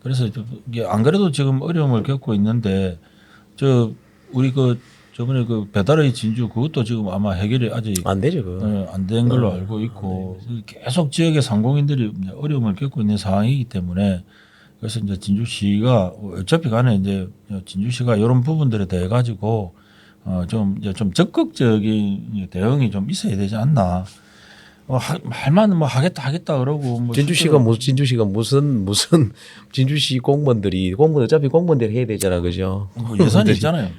그래서 이게 안 그래도 지금 어려움을 겪고 있는데 우리 저번에 그 배달의 진주 그것도 지금 아마 해결이 아직 안 되죠. 안 된 걸로 알고 있고 계속 지역의 상공인들이 어려움을 겪고 있는 상황이기 때문에 그래서 이제 진주시가 어차피 간에 이제 진주시가 이런 부분들에 대해 가지고 좀 적극적인 대응이 좀 있어야 되지 않나. 말만 뭐 하겠다 그러고 뭐 진주시가 무슨 진주시 공무원들 어차피 공무원들 해야 되잖아, 그죠? 예산이 있잖아요.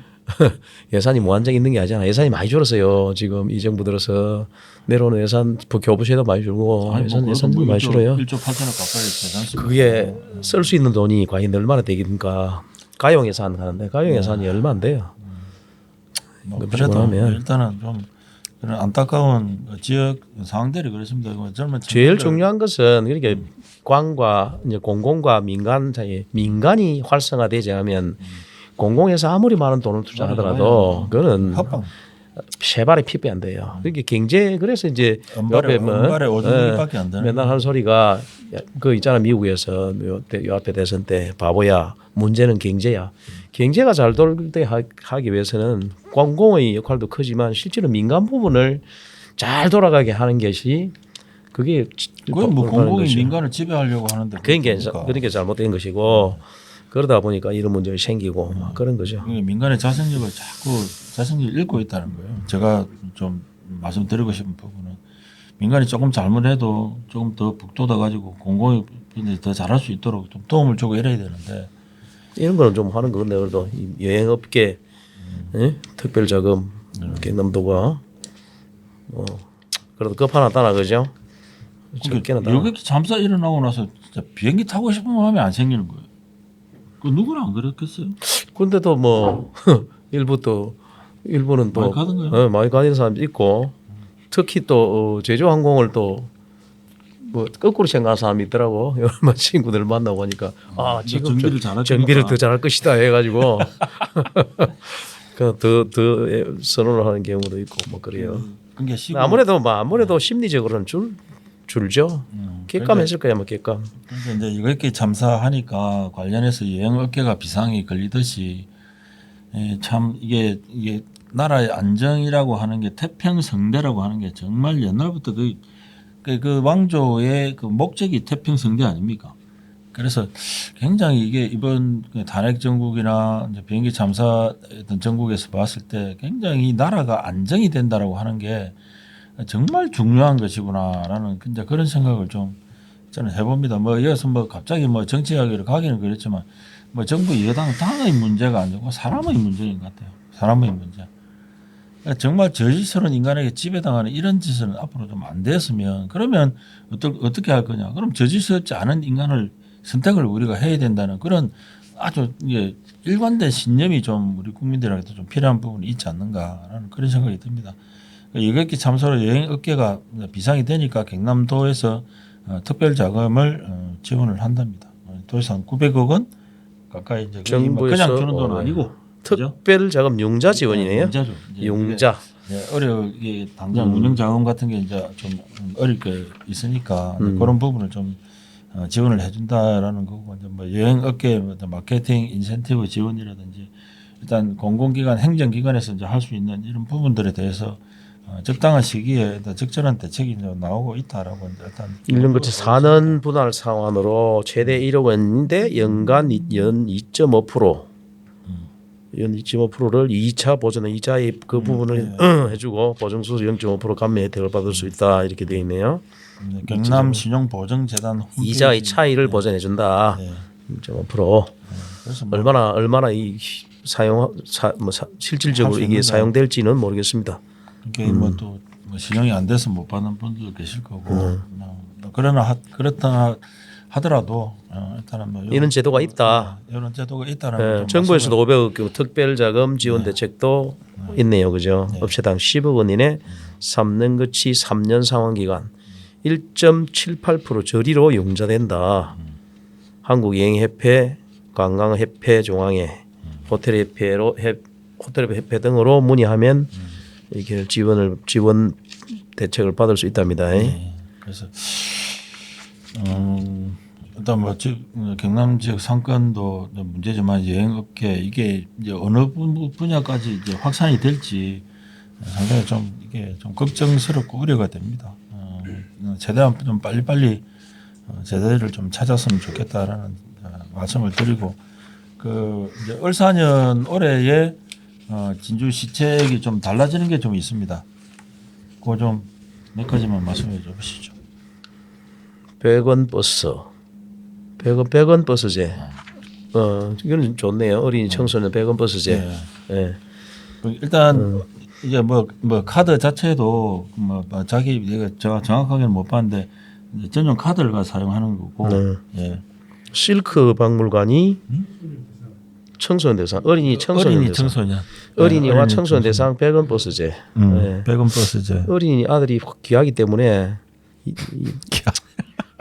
예산이 무한정 있는 게 아니잖아. 예산이 많이 줄었어요. 지금 이 정부 들어서 내려오는 예산 교부세도 많이 줄고 예산도 많이 줄어요. 1조 8천억 가까이 되지 그게 쓸 수 있는 돈이 과연 얼마나 되겠습니까? 가용 예산 하는데 가용 예산이 얼마 안 돼요. 그래도 일단은 좀 그런 안타까운 지역 상황들이 그렇습니다. 젊은 제일 중요한 것은 그러니까 관과 이제 공공과 민간 사이에 민간이 활성화되지 않으면 공공에서 아무리 많은 돈을 투자하더라도 그거는 협박. 세 발의 피배 안 돼요. 그러니까 경제 그래서 이제 은발에 5종밖에 안 되는. 맨날 하는 소리가 그 있잖아 미국에서 요 앞에 대선 때 바보야 문제는 경제야. 경제가 잘 돌 때 하기 위해서는 공공의 역할도 크지만 실제로 민간 부분을 잘 돌아가게 하는 것이 그게 거의 뭐 공공이 민간을 지배하려고 하는데 그러니까 잘못된 것이고 그러다 보니까 이런 문제가 생기고 막 그런 거죠. 민간의 자생력을 자꾸 자생력을 잃고 있다는 거예요. 제가 좀 말씀드리고 싶은 부분은 민간이 조금 잘못해도 조금 더 북돋아 가지고 공공이 더 잘할 수 있도록 좀 도움을 주고 이래야 되는데 이런 거는 좀 하는 건데 그래도 여행업계 특별자금 경남도가 뭐 그래도 끝판왕따나 그죠? 이렇게 잠사 일어나고 나서 진짜 비행기 타고 싶은 마음이 안 생기는 거예요. 그 누구나 안 그랬겠어요? 근데도 뭐 일부는 또 많이 가던가요? 많이 가는 사람도 있고 특히 또 제주항공을 또 뭐 거꾸로 생각하는 사람이 있더라고. 얼마 친구들 만나고 하니까 지금 정비를 더 잘할 것이다 해가지고 더 선호를 하는 경우도 있고 뭐 그래요. 아무래도 심리적으로는 줄죠. 객감했을 거야, 뭐 객감. 그래서 이제 이렇게 잠사하니까 관련해서 여행업계가 비상이 걸리듯이 참 이게 나라의 안정이라고 하는 게 태평성대라고 하는 게 정말 옛날부터 그 왕조의 그 목적이 태평성대 아닙니까? 그래서 굉장히 이게 이번 탄핵 정국이나 이제 비행기 참사했던 정국에서 봤을 때 굉장히 나라가 안정이 된다라고 하는 게 정말 중요한 것이구나라는 이제 그런 생각을 좀 저는 해봅니다. 뭐 여기서 뭐 갑자기 뭐 정치 이야기를 가기는 그렇지만 뭐 정부 여당 당의 문제가 아니고 사람의 문제인 것 같아요. 사람의 문제. 정말 저질스러운 인간에게 지배당하는 이런 짓은 앞으로 좀 안 됐으면 그러면 어떻게 할 거냐. 그럼 저질스럽지 않은 인간을 선택을 우리가 해야 된다는 그런 아주 일관된 신념이 좀 우리 국민들에게도 좀 필요한 부분이 있지 않는가라는 그런 생각이 듭니다. 여객기 참사로 여행업계가 비상이 되니까 경남도에서 특별 자금을 지원을 한답니다. 도에서 한 900억 원 가까이 이제 그냥 주는 돈 아니고 특별 자금 융자 지원이네요. 융자죠. 융자. 이게 당장 운영 자금 같은 게 이제 좀 어릴 게 있으니까 그런 부분을 좀 지원을 해준다라는 거고 이제 뭐 여행업계 마케팅 인센티브 지원이라든지 일단 공공기관 행정기관에서 이제 할 수 있는 이런 부분들에 대해서 적당한 시기에 적절한 대책이 이제 나오고 있다라고 이제 일단 1년 거치 4년 분할 상환으로 최대 1억 원인데 연간 연 2.5%. 연 2.5%를 2차 보전의 이자의 그 부분을 해주고 보증수 0.5% 감면 혜택을 받을 수 있다 이렇게 되어 있네요. 경남 신용보증재단 이자의 차이를 보전해 준다. 0.5%. 그래서 얼마나 이 실질적으로 이게 사용될지는 모르겠습니다. 이게 뭐또 신용이 안 돼서 못 받는 분들도 계실 거고 그러나 그렇다 하더라도 일단은 뭐 이런 제도가 있다. 이런 제도가 있다는 정부에서도 500억 특별자금 지원 대책도 있네요, 그죠? 업체당 10억 원 이내 3년 거치 3년 상환 기간 1.78% 저리로 융자된다. 한국여행협회, 관광협회 중앙회, 호텔협회 등으로 문의하면 이렇게 지원 대책을 받을 수 있답니다. 그래서 일단 뭐 경남 지역 상권도 문제지만 여행업계 이게 이제 어느 분야까지 이제 확산이 될지 상당히 좀 이게 좀 걱정스럽고 우려가 됩니다. 최대한 좀 빨리빨리 제대를 좀 찾았으면 좋겠다라는 말씀을 드리고 그 이제 을사년 올해에 진주 시책이 좀 달라지는 게 좀 있습니다. 그거 좀 몇 가지만 말씀해 주시죠. 100원 버스, 100원 버스제. 이건 좋네요. 어린이 청소년 100원 버스제. 일단 이제 뭐 카드 자체도 뭐 자기 이거 정확하게는 못 봤는데 이제 전용 카드를 사용하는 거고. 예. 실크 박물관이 청소년 대상 어린이 청소년 어린이 대상 청소년. 어린이와 어린이 청소년 대상 100원 버스제. 네. 100원 버스제. 어린이 아들이 귀하기 때문에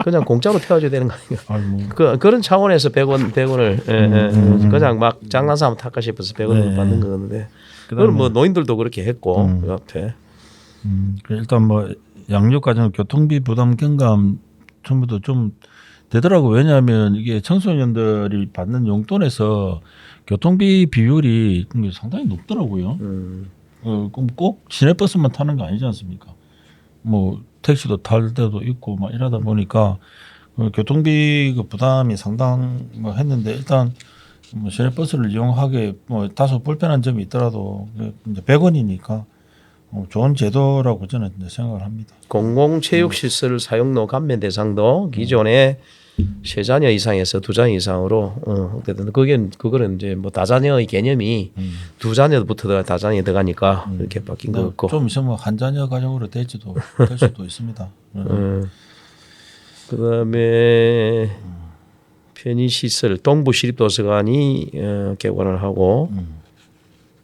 그냥 공짜로 태워줘야 되는 거 아닌가? 그런 차원에서 100원을 그냥 막 장난삼아 탈까 싶어서 100원을 받는 거였는데 그건 뭐 노인들도 그렇게 했고 그 앞에. 일단 뭐 양육과정 교통비 부담 경감 전부도 좀 되더라고. 왜냐하면 이게 청소년들이 받는 용돈에서 교통비 비율이 상당히 높더라고요. 그럼 꼭 시내버스만 타는 거 아니지 않습니까? 뭐 택시도 탈 때도 있고 막 이러다 보니까 교통비 그 부담이 상당했는데 일단 뭐 시내버스를 이용하게 뭐 다소 불편한 점이 있더라도 이제 100원이니까 좋은 제도라고 저는 이제 생각을 합니다. 공공체육시설 사용료 감면 대상도 기존에 3자녀 이상에서 2자녀 이상으로 어쨌든 그거는 이제 뭐 다자녀의 개념이 2자녀부터 다자녀 들어가니까 이렇게 바뀐 거 같고 좀 있으면 한 자녀 가정으로 될 수도 있습니다. 그다음에 편의시설 동부시립도서관이 개관을 하고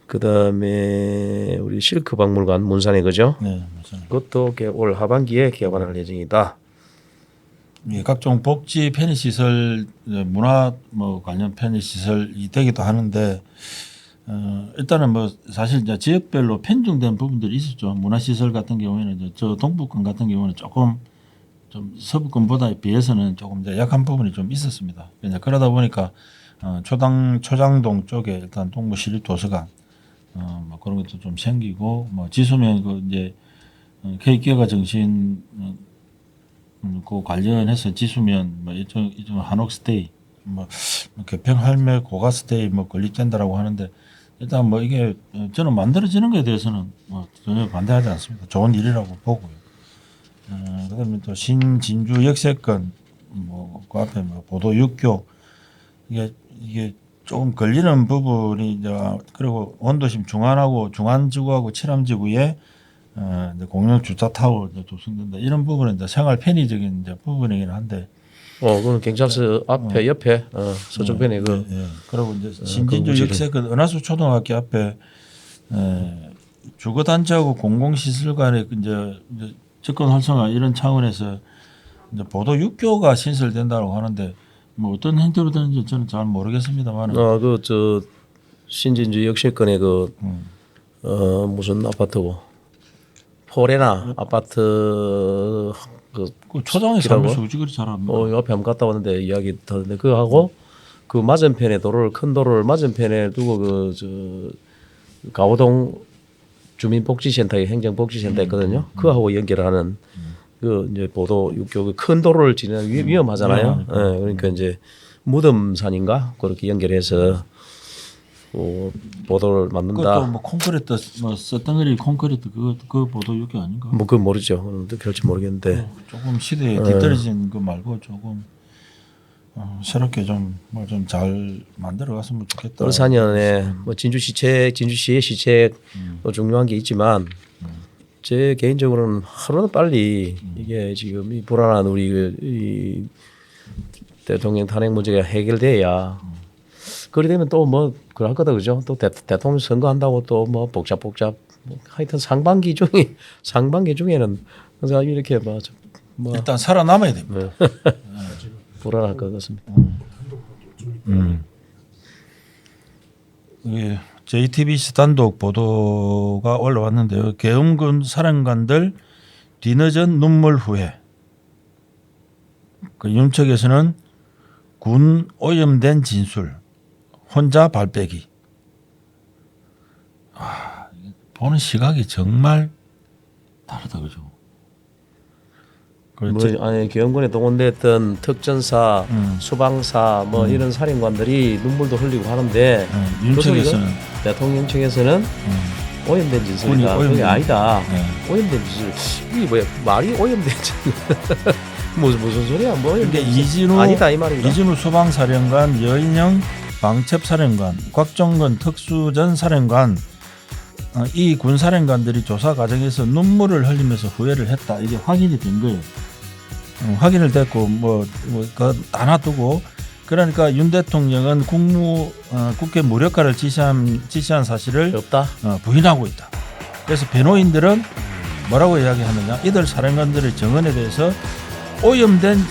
그다음에 우리 실크 박물관 문산에 그죠? 네, 맞습니다. 그것도 올 하반기에 개관할 예정이다. 예, 각종 복지 편의시설, 문화 뭐 관련 편의시설이 되기도 하는데 일단은 뭐 사실 이제 지역별로 편중된 부분들이 있었죠. 문화시설 같은 경우에는 이제 저 동부권 같은 경우는 조금 좀 서부권보다 비해서는 조금 이제 약한 부분이 좀 있었습니다. 이제 그러다 보니까 초장동 쪽에 일단 동부시립도서관 뭐 그런 것도 좀 생기고 뭐 지수면 그 이제 K기업가 정신 그 관련해서 지수면 뭐 이쪽 한옥스테이 뭐 개평할매 고가스테이 뭐 건립된다라고 하는데 일단 뭐 이게 저는 만들어지는 것에 대해서는 뭐 전혀 반대하지 않습니다. 좋은 일이라고 보고요. 그다음에 또 신진주 역세권 뭐그 앞에 뭐 보도 육교 이게 조금 걸리는 부분이 이제 그리고 원도심 중안하고 중안지구하고 칠암지구에 이제 공영 주차 타워 조성된다 이런 부분은 이제 생활 편의적인 이제 부분이긴 한데. 그건 경찰서 앞에 옆에 서쪽편에 그. 예. 그리고 이제 신진주 역세권 은하수 초등학교 앞에 주거단지하고 공공시설 간의 이제 접근 활성화 이런 차원에서 이제 보도 육교가 신설된다고 하는데 뭐 어떤 형태로 되는지 저는 잘 모르겠습니다만. 그 저 신진주 역세권에 그 무슨 아파트고 포레나 아파트 그 초장에 살면서 어찌 그리 잘합니까? 옆에 한번 갔다 왔는데 이야기 듣는데 그거 하고 그 맞은편에 큰 도로를 맞은편에 두고 그 저 가오동 주민복지센터의 행정복지센터 있거든요. 그하고 연결하는 그 이제 보도 육교 큰 도로를 지나면 위험하잖아요. 그러니까 이제 무덤산인가 그렇게 연결해서 보도를 만든다. 그것도 뭐 콘크리트 뭐 썰덩어리 콘크리트 그 보도 육교 아닌가? 뭐 그건 모르죠. 그건 그럴지 모르겠는데 조금 시대에 뒤떨어진 거 말고 조금 새롭게 좀 뭐 좀 잘 만들어 갔으면 좋겠다. 올 4년에 뭐 진주시의 시책 중요한 게 있지만 제 개인적으로는 하루는 빨리 이게 지금 이 불안한 우리 이 대통령 탄핵 문제가 해결돼야 그리 되면 또 뭐 그럴 거다 그죠? 또 대통령 선거한다고 또 뭐 복잡 뭐 하여튼 상반기 중에는 그래서 이렇게 뭐 일단 살아남아야 됩니다. 불안할 것 같습니다. 예, JTBC 단독 보도가 올라왔는데요. 계엄군 사령관들 뒤늦은 눈물 후회. 그 윤측에서는 군 오염된 진술, 혼자 발빼기. 보는 시각이 정말 다르다 그죠? 아니 계엄군에 동원됐던 특전사, 수방사 뭐 이런 사령관들이 눈물도 흘리고 하는데 윤측에서는 대통령 측에서는 오염된 진술이다. 그게 아니다. 오염된 진술. 이게 뭐야? 말이 오염된 진술. 무슨 소리야? 뭐 그러니까 이진우 아니다 이 말입니다. 이진우 수방사령관, 여인영 방첩사령관, 곽정근 특수전사령관 이 군사령관들이 조사 과정에서 눈물을 흘리면서 후회를 했다. 이게 확인이 된 거예요. 확인을 됐고 다 놔두고 그러니까 윤 대통령은 국회 무력화를 지시한 사실을 없다. 부인하고 있다. 그래서 변호인들은 뭐라고 이야기하느냐? 이들 사령관들의 증언에 대해서 오염된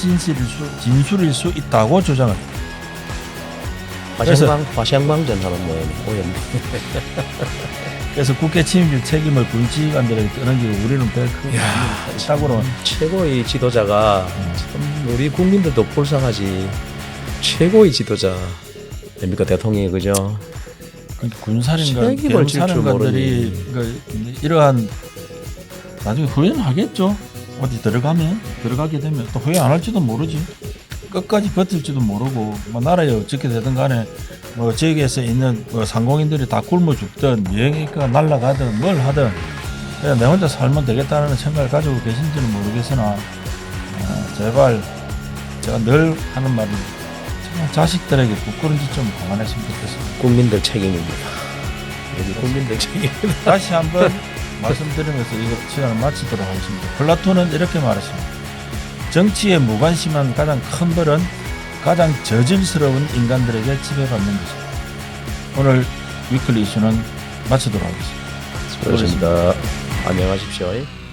진술일 수 있다고 주장을 했다. 화생방전 하는 모양이 오염. 그래서 국회 침입 책임을 군지관들에게 떠넘기고 우리는 별 큰 사고로 최고의 지도자가 참 우리 국민들도 불쌍하지. 최고의 지도자 됩니까 대통령이 그죠? 군사령관, 책임을 질 줄 사령관들이 이러한 나중에 후회는 하겠죠. 어디 들어가게 되면 또 후회 안 할지도 모르지. 끝까지 버틸지도 모르고 나라에 어떻게 되든 간에 지역에서 있는 상공인들이 다 굶어 죽든 여행이니까 날아가든 뭘 하든 그냥 내 혼자 살면 되겠다는 생각을 가지고 계신지는 모르겠으나 제발 제가 늘 하는 말이 정말 자식들에게 부끄러운 짓 좀 그만했으면 좋겠습니다. 국민들 책임입니다. 여기 국민들 책임입니다. 다시 한번 말씀드리면서 이거 시간을 마치도록 하겠습니다. 플라톤은 이렇게 말했습니다. 정치에 무관심한 가장 큰 벌은 가장 저질스러운 인간들에게 지배받는 것입니다. 오늘 위클리 이슈는 마치도록 하겠습니다. 수고하셨습니다. 안녕하십시오.